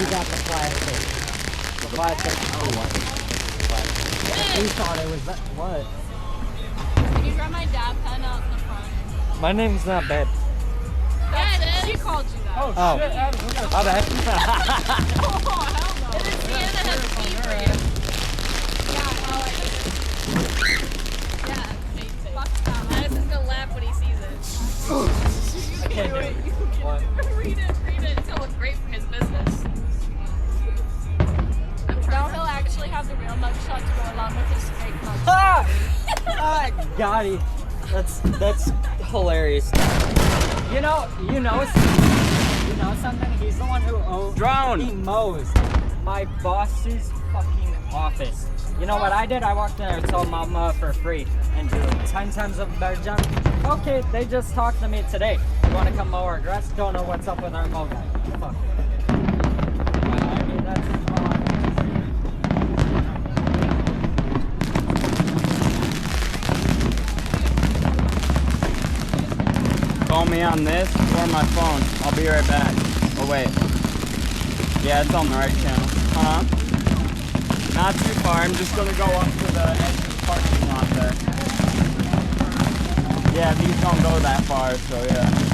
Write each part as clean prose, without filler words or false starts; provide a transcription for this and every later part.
You got the plastic. The plastic. Oh, what? He thought it was that. What? Can you draw my dad pen out in the front? My name's not Babs. Yeah, it is. She called you that. Oh, shit. Oh, that. Oh, hell no. It is Sienna has a P for you. Yeah, oh, I did. Yeah, amazing. Fuck Tom. Madison's gonna laugh when he sees it. I can't do it. What? Read it. It's gonna look great for his business. Now he'll actually have the real mugshot to go along with his fake mugshot. Ah, got it. That's hilarious. You know something? He's the one who owns. Drone. He mows my boss's fucking office. You know what I did? I walked in there and told Mama for free and do 10 times of a better job. Okay, they just talked to me today. You want to come mow our grass? Don't know what's up with our mow guy. Fuck. I mean, that's all I Call me on this or my phone. I'll be right back. Oh, wait. Yeah, it's on the right channel. Huh? Not too far. I'm just going to go up to the edge of the parking lot there. Yeah, these don't go that far, so yeah.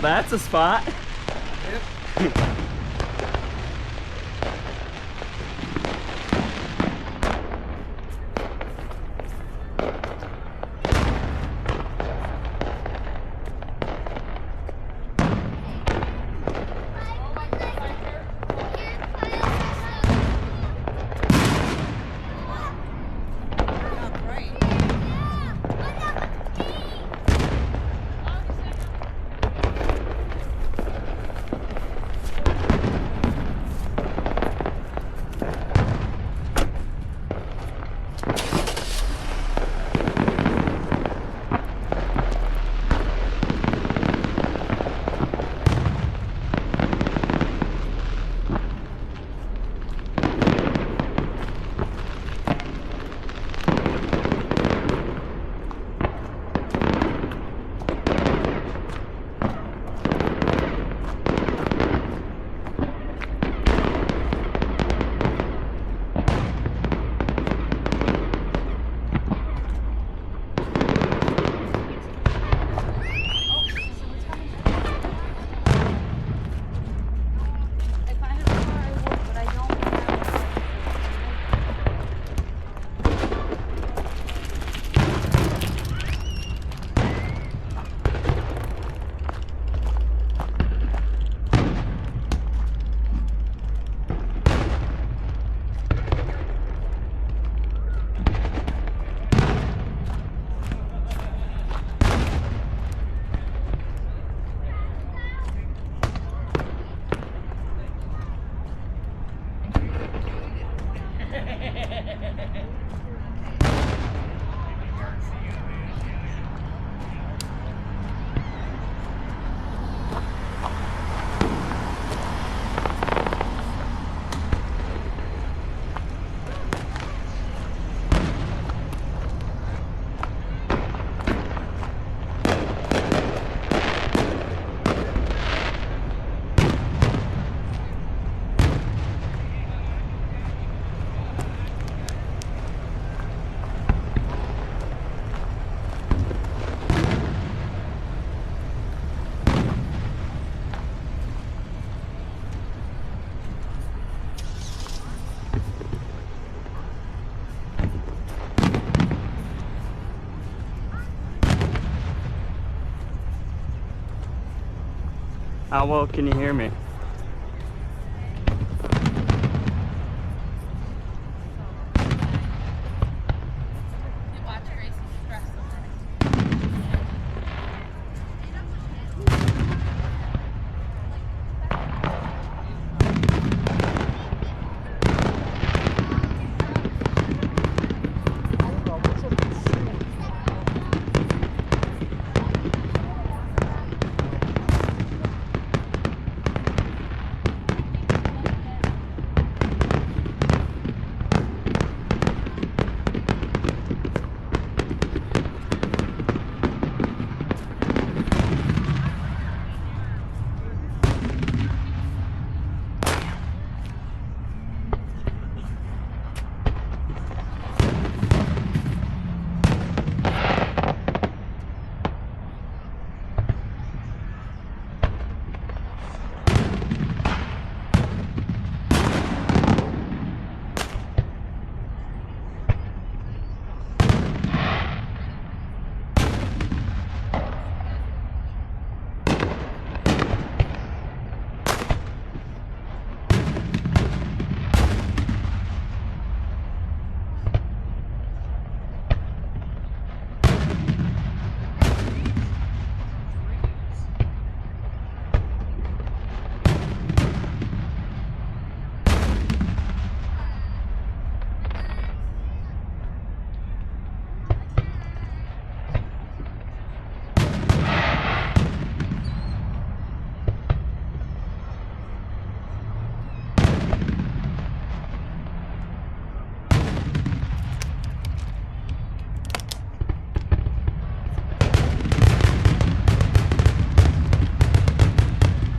That's a spot. Yep. How well can you hear me? Watch Grace stress.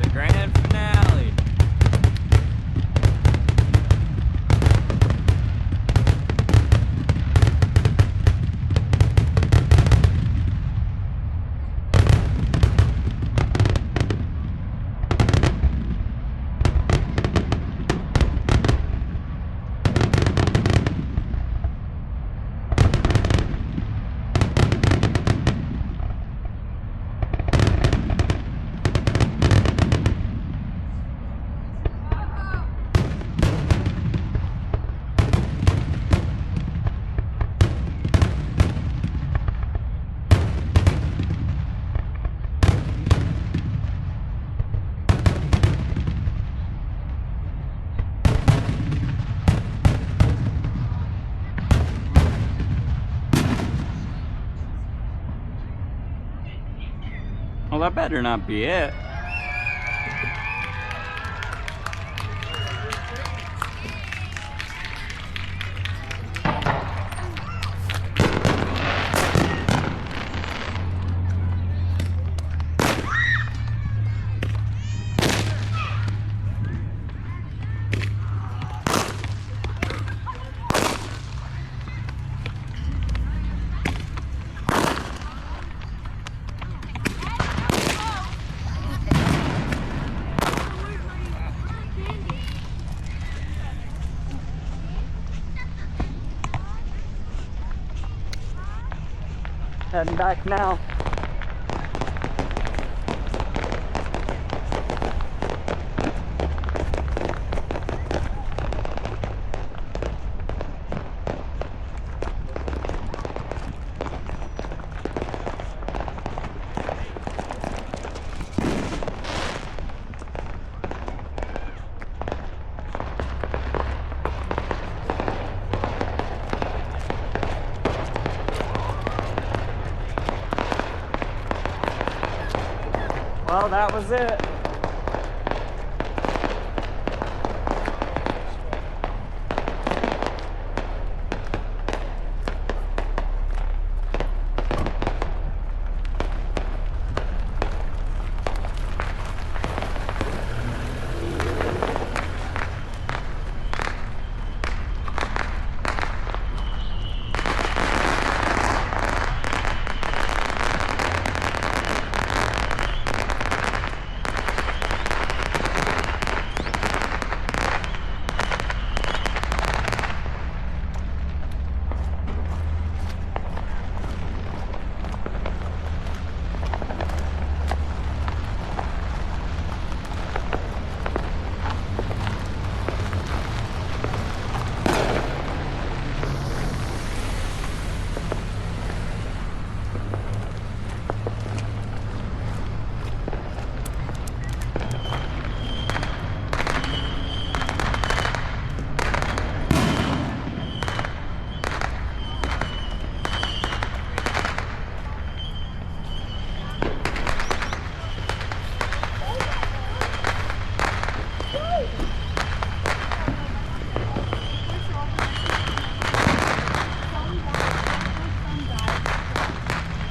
The grand finale. Well, that better not be it. Heading back now. Well, that was it.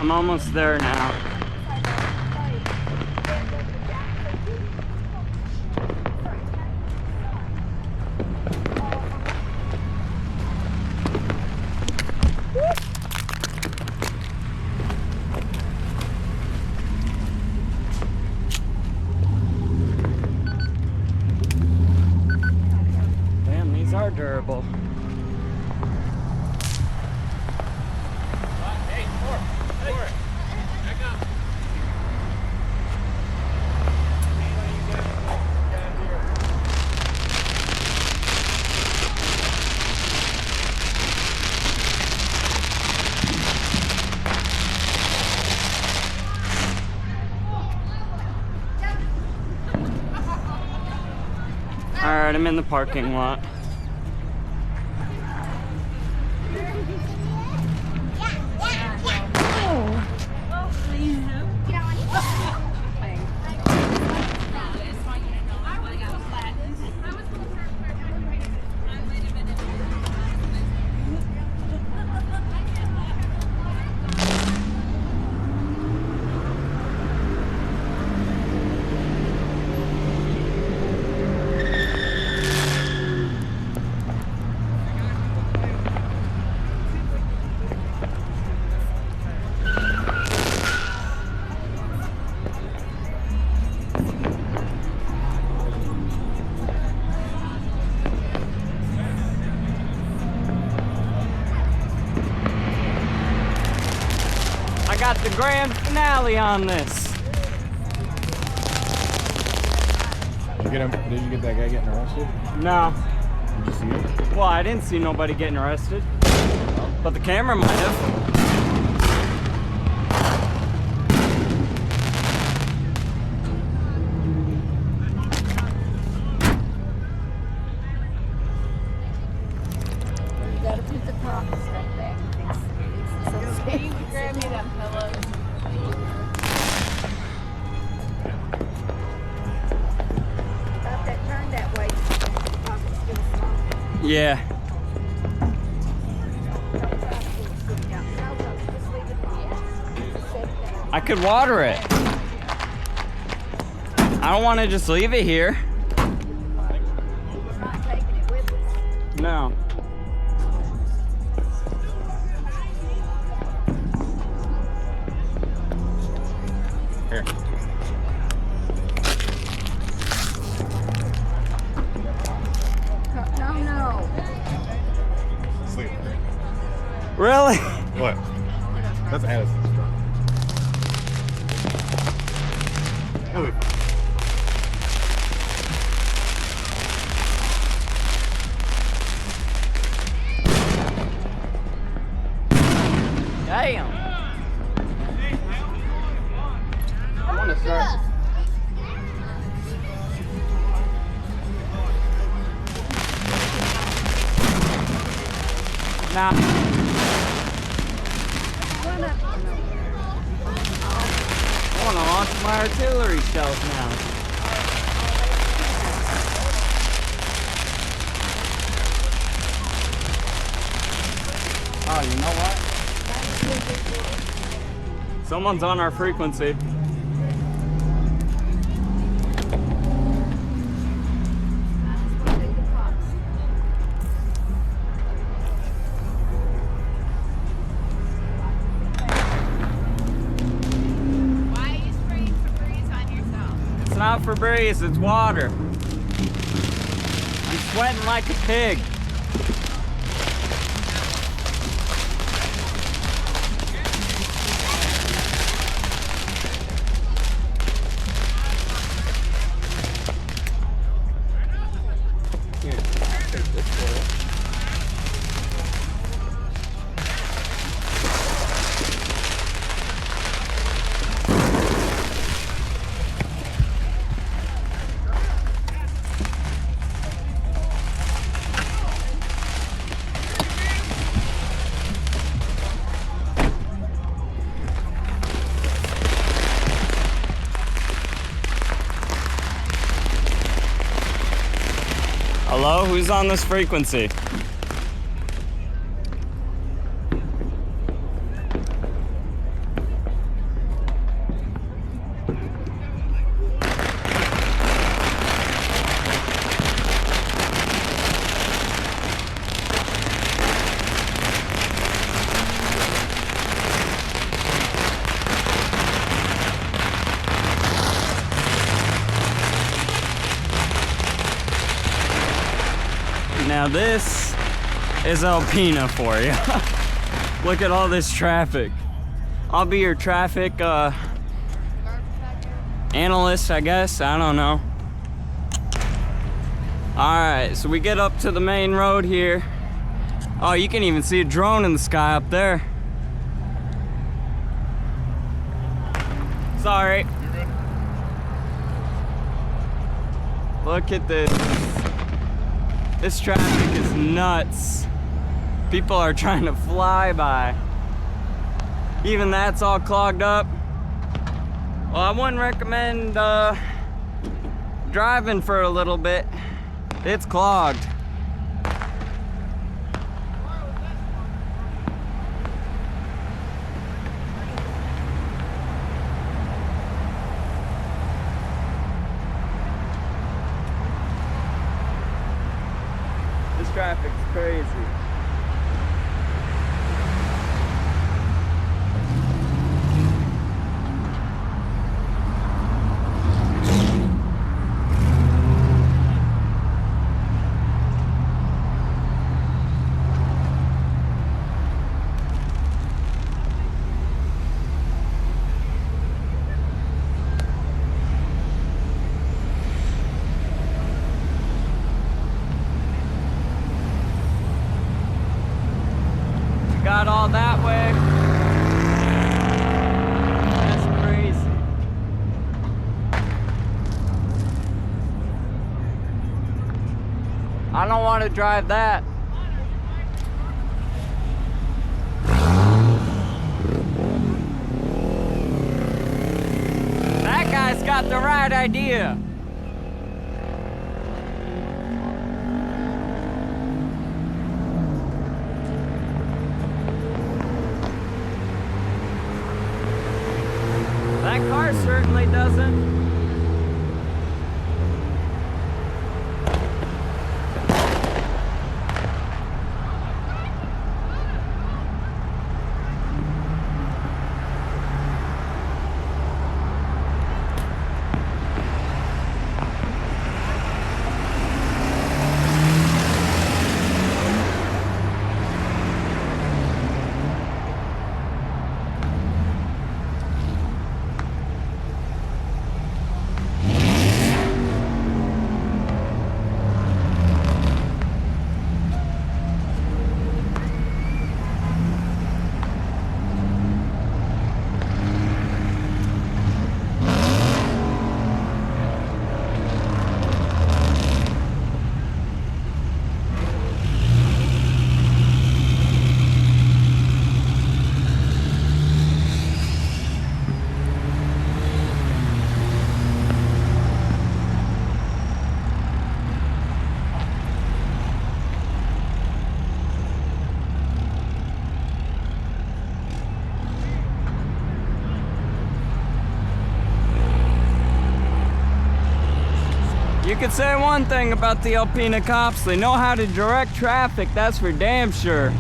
I'm almost there now. Damn, these are durable. Alright, I'm in the parking lot. I got the grand finale on this. Did you get that guy getting arrested? No. Did you see him? Well, I didn't see nobody getting arrested. But the camera might have. You gotta put the top stuff back. Can you grab me that pillow? About that turn that way. Pocket's still small. Yeah. Don't try to get it sitting down. No, just leave it there. Set it down. I could water it. I don't want to just leave it here. We're not taking it with us. No. Here. No. Sleep. Really? What? That's Addison's truck. He'll be fine. Damn. I want to start. Nah. Run up on them. I want to launch my artillery shells now. Oh, you know what? Someone's on our frequency. Why are you spraying Febreze on yourself? It's not Febreze, it's water. I'm sweating like a pig. Here, I'll take this for you. Hello, who's on this frequency? Now this is Alpena for you. Look at all this traffic. I'll be your traffic analyst, I guess. I don't know. Alright, so we get up to the main road here. Oh, you can even see a drone in the sky up there. Sorry. Look at this. This traffic is nuts. People are trying to fly by. Even that's all clogged up. Well, I wouldn't recommend driving for a little bit. It's clogged. This traffic's crazy. Got all that way. That's crazy. I don't want to drive that. That guy's got the right idea. That car certainly doesn't. You could say one thing about the Alpena cops, they know how to direct traffic, that's for damn sure.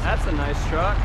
That's a nice truck.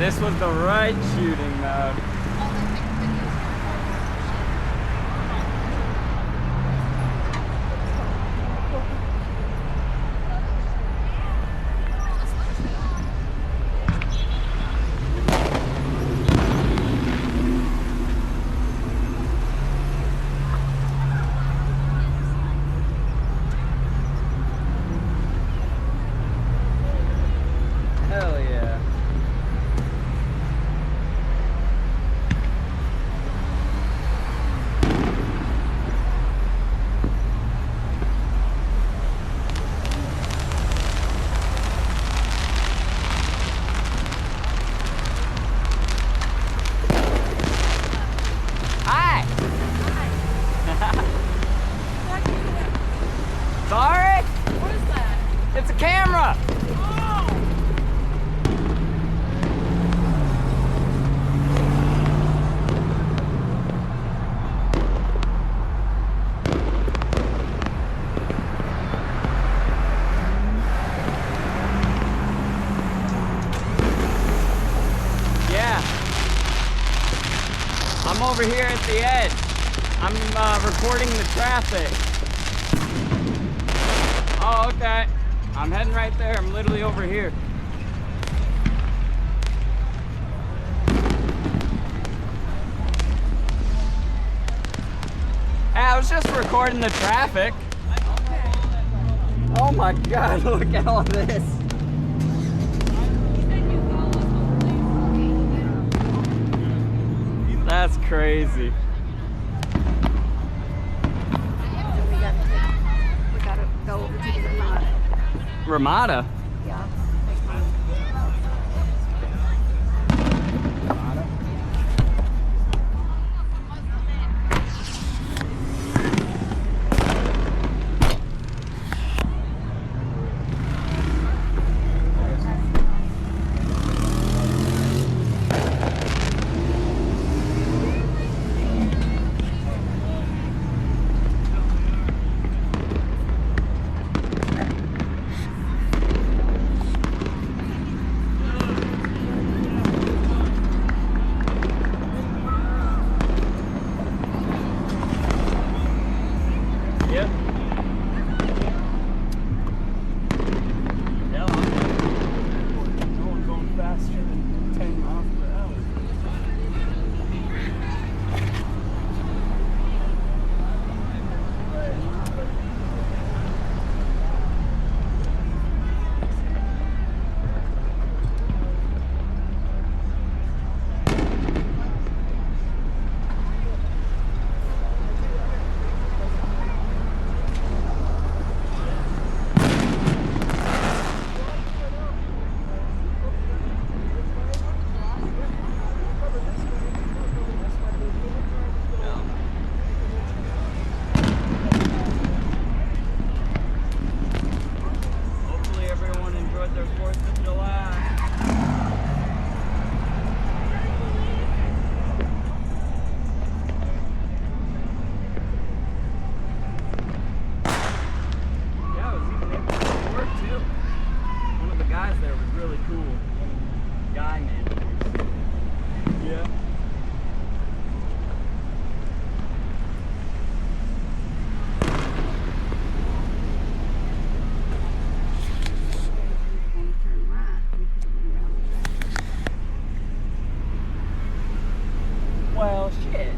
This was the right shooting mode. Hell yeah. Hi. Sorry? What is that? It's a camera. Oh! Yeah. I'm over here at the edge. I'm recording the traffic. Oh, okay. I'm heading right there. I'm literally over here. Hey, I was just recording the traffic. Oh my God, look at all this. That's crazy. We gotta go over to the Ramada. Ramada? Yeah. Yep. Yeah, no one going faster than 10 miles per hour. Hopefully everyone enjoyed their 4th of July. Yeah, I was even able to work too. One of the guys there was really cool. Guy managers. Yeah. And turn right. We could have went around. Well, shit.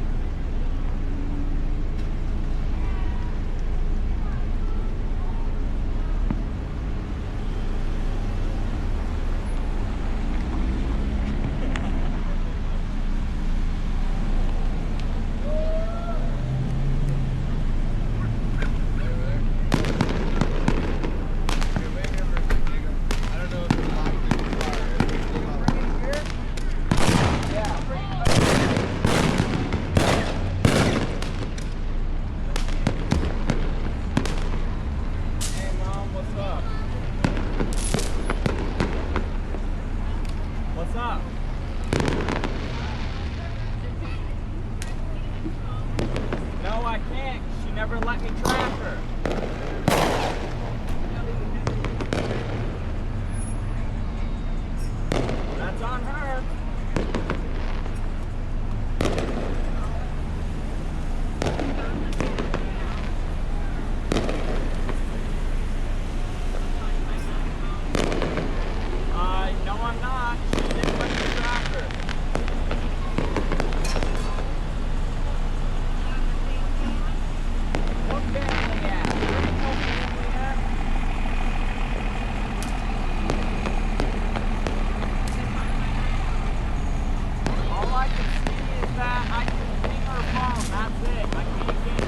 Hey, Mom, what's up? What's up? No, I can't. She never let me track her. That's on her. can see is that I can ping her phone. That's it. I can't get